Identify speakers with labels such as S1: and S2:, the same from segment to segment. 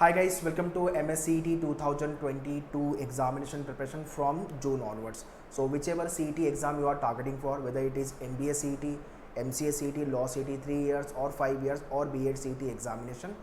S1: Hi guys, welcome to MSCET 2022 examination preparation from June onwards. So whichever CET exam you are targeting for, whether it is MBA CET, MCA CET, Law CET 3 years or 5 years और B.Ed CET examination,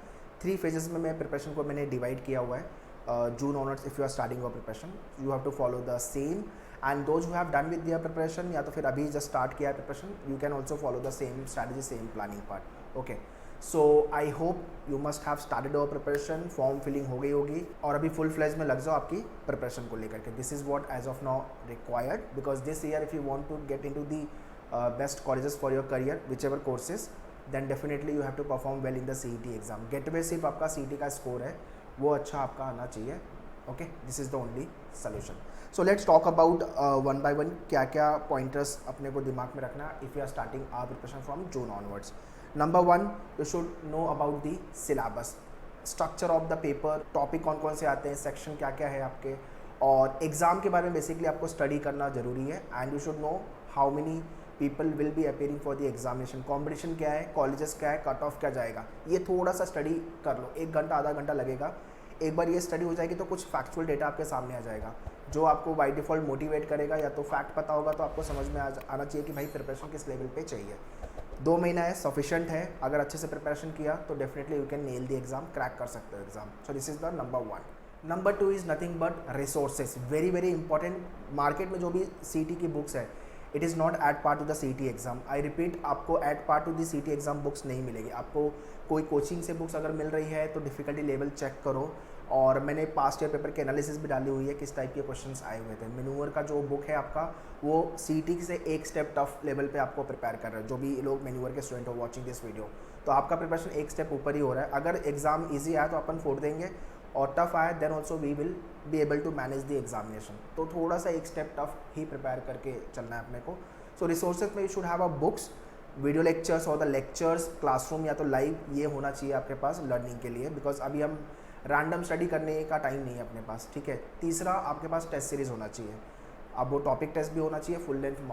S1: 3 phases में मैं preparation को मैंने divide किया हुआ है. June onwards if you are starting your preparation, you have to follow the same. And those who have done with their preparation या तो फिर अभी just start किया preparation, you can also follow the same strategy, same planning part. Okay. So I hope you must have started your preparation. Form filling हो गई होगी और अभी फुल फ्लेज में लग जाओ आपकी प्रिपरेशन को लेकर के. This is what as of now required because this year if you want to get into the best colleges for your career which ever courses, then definitely you have to perform well in the CET exam. Gateway सिर्फ आपका CET का score है, वो अच्छा आपका आना चाहिए. Okay, this is the only solution. So let's talk about one by one क्या क्या पॉइंटर्स अपने को दिमाग में रखना if you are starting our preparation from June onwards. Number 1, you should know about the syllabus, structure of the paper, topic कौन कौन से आते हैं, सेक्शन क्या क्या है आपके, और एग्ज़ाम के बारे में बेसिकली आपको स्टडी करना ज़रूरी है. And you should know how many people will be appearing for the examination, competition क्या है, कॉलेजेस क्या है, कट ऑफ क्या जाएगा. ये थोड़ा सा स्टडी कर लो, 1 घंटा आधा घंटा लगेगा. एक बार ये स्टडी हो जाएगी तो कुछ फैक्चुअल डेटा आपके सामने आ जाएगा जो आपको बाय डिफ़ॉल्ट मोटिवेट करेगा. या तो फैक्ट पता होगा तो आपको समझ में आना चाहिए कि भाई प्रिपरेशन किस लेवल पे चाहिए. 2 महीना है, सफिशेंट है. अगर अच्छे से प्रिपरेशन किया तो definitely you can nail the exam, crack कर सकते हो exam. So this is the number 1. Number 2 is nothing but resources. Very very important. Market में जो भी CET की बुक्स है, it is not at part to the CET exam. I repeat, आपको at part to the CET exam books नहीं मिलेगी. आपको कोई कोचिंग से बुक्स अगर मिल रही है तो डिफ़िकल्टी लेवल चेक करो. और मैंने पास्ट ईयर पेपर के एनालिसिस भी डाली हुई है, किस टाइप के क्वेश्चंस आए हुए थे. मैन्यूअर का जो बुक है आपका, वो CET से एक स्टेप टफ लेवल पे आपको प्रिपेयर कर रहे हैं. जो भी लोग मैन्यूअर के स्टूडेंट हो वाचिंग दिस वीडियो, तो आपका प्रिपरेशन एक स्टेप ऊपर ही हो रहा है. अगर एग्जाम ईजी आया तो अपन फोड़ देंगे, और टफ आया then also we will be able to manage the examination. तो थोड़ा सा एक स्टेप टफ ही प्रिपेयर करके चलना है अपने को. सो रिसोर्सेज में you should have a books, video lectures और द लेक्चर्स, क्लासरूम या तो लाइव, ये होना चाहिए आपके पास लर्निंग के लिए. बिकॉज अभी हम रैंडम स्टडी करने का टाइम नहीं है अपने पास. ठीक है. तीसरा, आपके पास टेस्ट सीरीज़ होना चाहिए. अब वो टॉपिक टेस्ट भी होना चाहिए, फुल लेंथ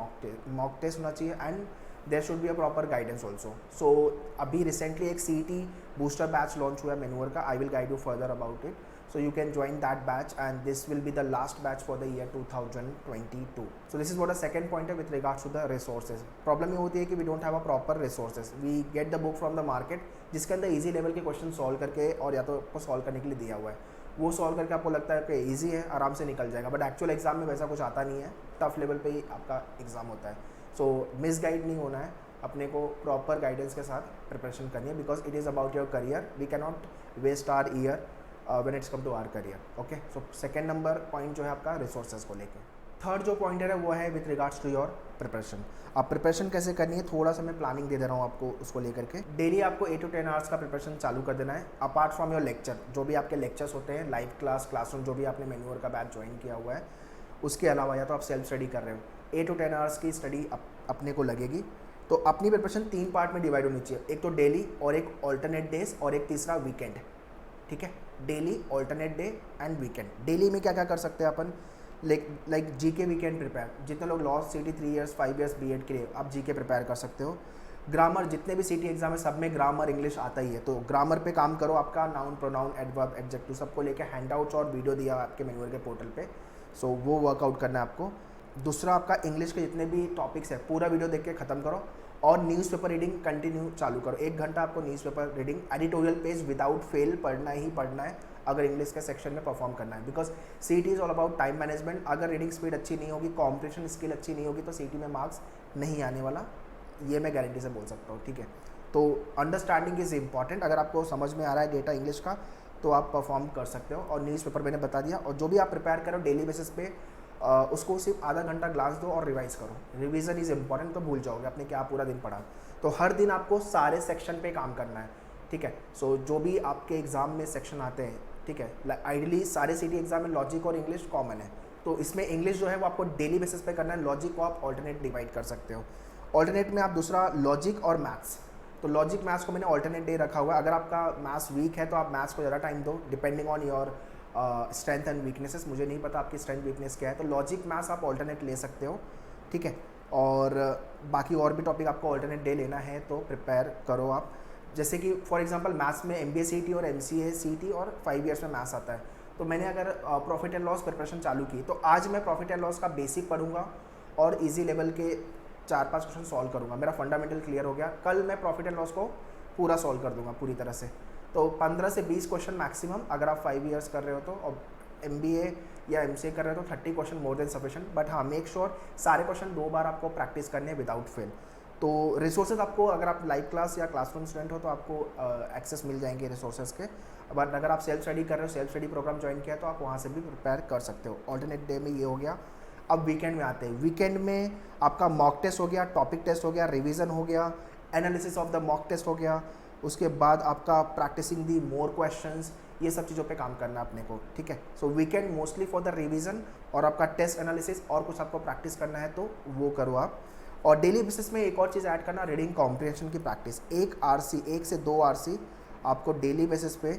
S1: मॉक टेस्ट होना चाहिए, and there should be a proper guidance also. So अभी रिसेंटली एक CET बूस्टर बैच लॉन्च हुआ है मैन्यूअर का. I will guide you further about it. So you can join that batch, and this will be the last batch for the year 2022. So this is what a second pointer with regards to the resources. Problem ये होती है कि we don't have a proper resources. We get the book from the market जिसके अंदर easy level के question solve करके और या तो आपको सॉल्व करने के लिए दिया हुआ है. वो सॉल्व करके आपको लगता है कि ईजी है, आराम से निकल जाएगा, बट एक्चुअल एग्जाम में वैसा कुछ आता नहीं है. टफ लेवल पे ही आपका एग्जाम होता है. सो मिस गाइड नहीं होना है, अपने को प्रॉपर गाइडेंस के साथ प्रिपरेशन करनी है. Because it is about your career. We can not waste our year when it's come to our career. Okay, so second number point जो है आपका रिसोर्सेज को लेके. थर्ड जो पॉइंटर है वो है with regards to your preparation. आप प्रिपरेशन कैसे करनी है, थोड़ा सा मैं प्लानिंग दे दे रहा हूँ आपको उसको लेकर के. डेली आपको 8 to 10 आवर्स का प्रिपरेशन चालू कर देना है. अपार्ट फ्रॉम योर लेक्चर, जो भी आपके लेक्चर्स होते हैं, लाइव क्लास, क्लासरूम, जो भी आपने मैन्यूअर का बैच ज्वाइन किया हुआ है, उसके अलावा या तो आप सेल्फ स्टडी कर रहे हो, 8 to 10 आवर्स की स्टडी अपने को लगेगी. तो अपनी प्रिपरेशन 3 पार्ट में डिवाइड होनी चाहिए. एक तो डेली, और एक ऑल्टरनेट डेज, और एक तीसरा वीकेंड. ठीक है. Daily, alternate day and weekend. Daily में क्या क्या कर सकते हैं अपन, लाइक GK वीकेंड प्रिपेयर. जितने लोग law CET 3 years 5 years B.Ed के लिए आप GK प्रिपेयर कर सकते हो. ग्रामर, जितने भी CET एग्जाम है सब में ग्रामर, इंग्लिश आता ही है, तो ग्रामर पे काम करो. आपका नाउन, प्रोनाउन, एडवर्ब, एडजेक्टिव सबको लेके हैंडआउट्स और वीडियो दिया आपके मैन्यूअर के पोर्टल पे. सो वो वर्कआउट करना है आपको. दूसरा, आपका इंग्लिश के जितने भी टॉपिक्स है पूरा वीडियो देख के ख़त्म करो. और न्यूज़पेपर रीडिंग कंटिन्यू चालू करो. 1 घंटा आपको newspaper reading, editorial page without fail पढ़ना ही पढ़ना है अगर इंग्लिश के सेक्शन में परफॉर्म करना है. Because CET is all about time management. अगर रीडिंग स्पीड अच्छी नहीं होगी, कॉम्पिटिशन स्किल अच्छी नहीं होगी, तो CET में मार्क्स नहीं आने वाला, ये मैं गारंटी से बोल सकता हूँ. ठीक है. तो अंडरस्टैंडिंग इज़ इंपॉर्टेंट. अगर आपको समझ में आ रहा है डेटा इंग्लिश का तो आप परफॉर्म कर सकते हो. और न्यूज़पेपर मैंने बता दिया. और जो भी आप प्रिपेयर करो डेली बेसिस पे, उसको सिर्फ आधा घंटा ग्लास दो और रिवाइज करो. रिवीजन इज़ इंपॉर्टेंट, तो भूल जाओगे आपने क्या पूरा दिन पढ़ा. तो हर दिन आपको सारे सेक्शन पे काम करना है. ठीक है. सो जो भी आपके एग्ज़ाम में सेक्शन आते हैं, ठीक है, आइडियली सारे CET एग्जाम में लॉजिक और इंग्लिश कॉमन है, तो इसमें इंग्लिश जो है वो आपको डेली बेसिस पे करना है. लॉजिक को आप ऑल्टरनेट डिवाइड कर सकते हो. ऑल्टरनेट में आप दूसरा लॉजिक और मैथ्स, तो लॉजिक मैथ्स को मैंने ऑल्टरनेट डे रखा हुआ है. अगर आपका मैथ्स वीक है तो आप मैथ्स को ज़्यादा टाइम दो, depending on your strength and weaknesses. मुझे नहीं पता आपकी स्ट्रेंथ वीकनेस क्या है, तो लॉजिक मैथ्स आप ऑल्टरनेट ले सकते हो. ठीक है. और बाकी और भी टॉपिक आपको ऑल्टरनेट डे लेना है तो प्रिपेयर करो आप. जैसे कि फॉर एग्जांपल मैथ्स में MBA CT और MCA CT और 5 ईयर्स में मैथ्स आता है, तो मैंने अगर प्रॉफिट एंड लॉस प्रिपरेशन चालू की तो आज मैं प्रॉफिट एंड लॉस का बेसिक पढ़ूंगा और इजी लेवल के 4-5 क्वेश्चन सॉल्व करूंगा, मेरा फंडामेंटल क्लियर हो गया। कल मैं प्रॉफिट एंड लॉस को पूरा सॉल्व कर दूंगा पूरी तरह से। तो 15 से 20 क्वेश्चन मैक्सिमम अगर आप 5 ईयर्स कर रहे हो तो, और MBA या MCA कर रहे हो तो 30 question more than sufficient. But हाँ, मेक श्योर सारे क्वेश्चन 2 बार आपको प्रैक्टिस करने हैं विदाउट फेल। तो रिसोर्सेज आपको, अगर आप लाइव क्लास या क्लासरूम स्टूडेंट हो तो आपको एक्सेस मिल जाएंगे रिसोर्सेज के। बट अगर आप सेल्फ स्टडी कर रहे हो, सेल्फ स्टडी प्रोग्राम ज्वाइन किया तो आप वहाँ से भी प्रिपेयर कर सकते हो। ऑल्टरनेट डे में ये हो गया। अब वीकेंड में आते हैं। वीकेंड में आपका मॉक टेस्ट हो गया, टॉपिक टेस्ट हो गया, रिवीजन हो गया, analysis of the mock test हो गया, उसके बाद आपका प्रैक्टिसिंग दी मोर क्वेश्चंस, ये सब चीज़ों पे काम करना है अपने को, ठीक है। So weekend mostly for the revision और आपका टेस्ट एनालिसिस, और कुछ आपको प्रैक्टिस करना है तो वो करो आप। और डेली बेसिस में एक और चीज़ ऐड करना, रीडिंग कॉम्प्रिहेंशन की प्रैक्टिस। 1 से 2 RC आपको डेली बेसिस पे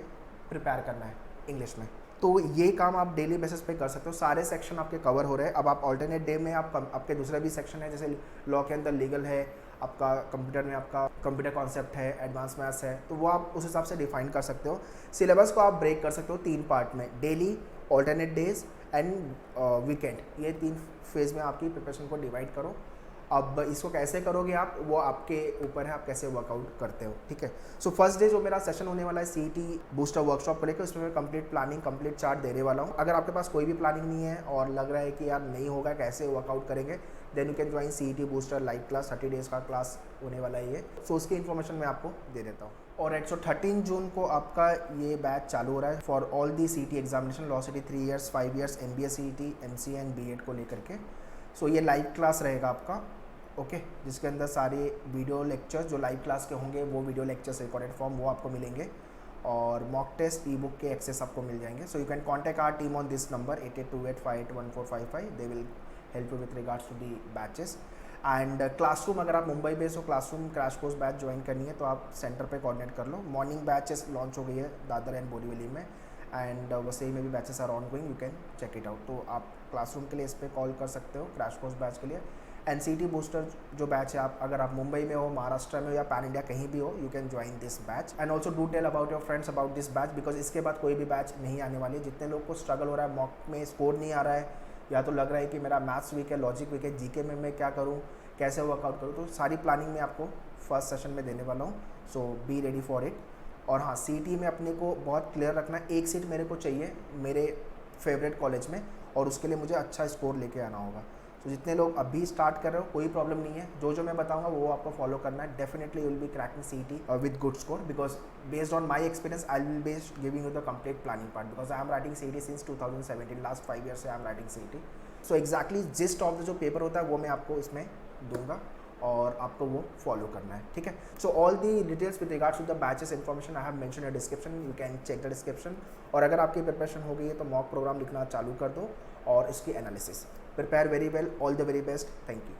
S1: प्रिपेयर करना है इंग्लिश में। तो ये काम आप डेली बेसिस पे कर सकते हो। सारे सेक्शन आपके कवर हो रहे हैं। अब आप ऑल्टरनेट डे में आपके दूसरे भी सेक्शन है, जैसे लॉ के अंदर लीगल है, आपका कंप्यूटर में आपका कंप्यूटर कॉन्सेप्ट है, एडवांस मैथ्स है, तो वो आप उस हिसाब से डिफाइन कर सकते हो। सिलेबस को आप ब्रेक कर सकते हो 3 पार्ट में, daily, alternate days and weekend. ये 3 फेज में आपकी प्रिपरेशन को डिवाइड करो। अब इसको कैसे करोगे आप, वो आपके ऊपर है, आप कैसे वर्कआउट करते हो, ठीक है। सो फर्स्ट डे जो मेरा सेशन होने वाला है CET बूस्टर वर्कशॉप को लेकर, उसमें मैं कंप्लीट प्लानिंग, कंप्लीट चार्ट देने वाला हूँ। अगर आपके पास कोई भी प्लानिंग नहीं है और लग रहा है कि यार नहीं होगा, कैसे वर्कआउट करेंगे, then you can join CET booster live class. 30 days का क्लास होने वाला है ये। सो उसकी इन्फॉर्मेशन मैं आपको दे देता हूँ। और एट 13 जून को आपका ये बैच चालू हो रहा है for all the CET examination, law CET 3 years, 5 years, MBA CET, MCA and B.Ed को लेकर के। सो ये लाइव क्लास रहेगा आपका, ओके, जिसके अंदर सारे वीडियो लेक्चर्स जो लाइव क्लास के होंगे, वो वीडियो लेक्चर्स रिकॉर्डेड फॉर्म वो आपको मिलेंगे, और मॉक टेस्ट, ई-बुक के एक्सेस आपको मिल जाएंगे। So you can contact our team on this number 8828581455। They will help you with regards to the batches. And classroom, अगर आप मुंबई बेस्ड हो, classroom crash course batch join करनी है तो आप सेंटर पे कोऑर्डिनेट कर लो। मॉर्निंग बैचेस लॉन्च हो गई है दादर एंड बोरीवली में, एंड वसई में भी batches are ongoing, you can check it out. तो आप क्लासरूम के लिए इस पर कॉल कर सकते हो, क्रैश कोर्स बैच के लिए। एंड CET बूस्टर जो बैच है, आप अगर आप मुंबई में हो, महाराष्ट्र में हो या पैन इंडिया कहीं भी हो, you can join this batch. And also do tell about your friends about this batch, because इसके बाद कोई भी बैच नहीं आने वाली है। जितने लोग को स्ट्रगल हो रहा है, मॉक में स्कोर नहीं आ रहा है, या तो लग रहा है कि मेरा मैथ्स वीक है, लॉजिक वीक है, GK में मैं क्या करूँ, कैसे वर्कआउट करूँ, तो सारी प्लानिंग मैं आपको फर्स्ट सेशन में देने वाला हूँ। सो बी रेडी फॉर इट। और हाँ, CET में अपने को बहुत क्लियर रखना है, 1 सीट मेरे को चाहिए मेरे फेवरेट कॉलेज में, और उसके लिए मुझे अच्छा स्कोर लेके आना होगा। तो जितने लोग अभी स्टार्ट कर रहे हो, कोई प्रॉब्लम नहीं है, जो मैं बताऊंगा वो आपको फॉलो करना है। Definitely you will be cracking CET with good score, because based on my experience I will be giving you the complete planning part, because I am writing CET since 2017, last 5 year से I am writing CET। So exactly gist of the जो paper होता है वो मैं आपको इसमें दूंगा, और आपको वो फॉलो करना है, ठीक है। So all the details with regards to the batches information I have mention in description, you can check the description. और अगर आपकी प्रिपरेशन हो गई है तो मॉक प्रोग्राम लिखना चालू कर दो, और इसकी analysis. Prepare very well, all the very best, thank you.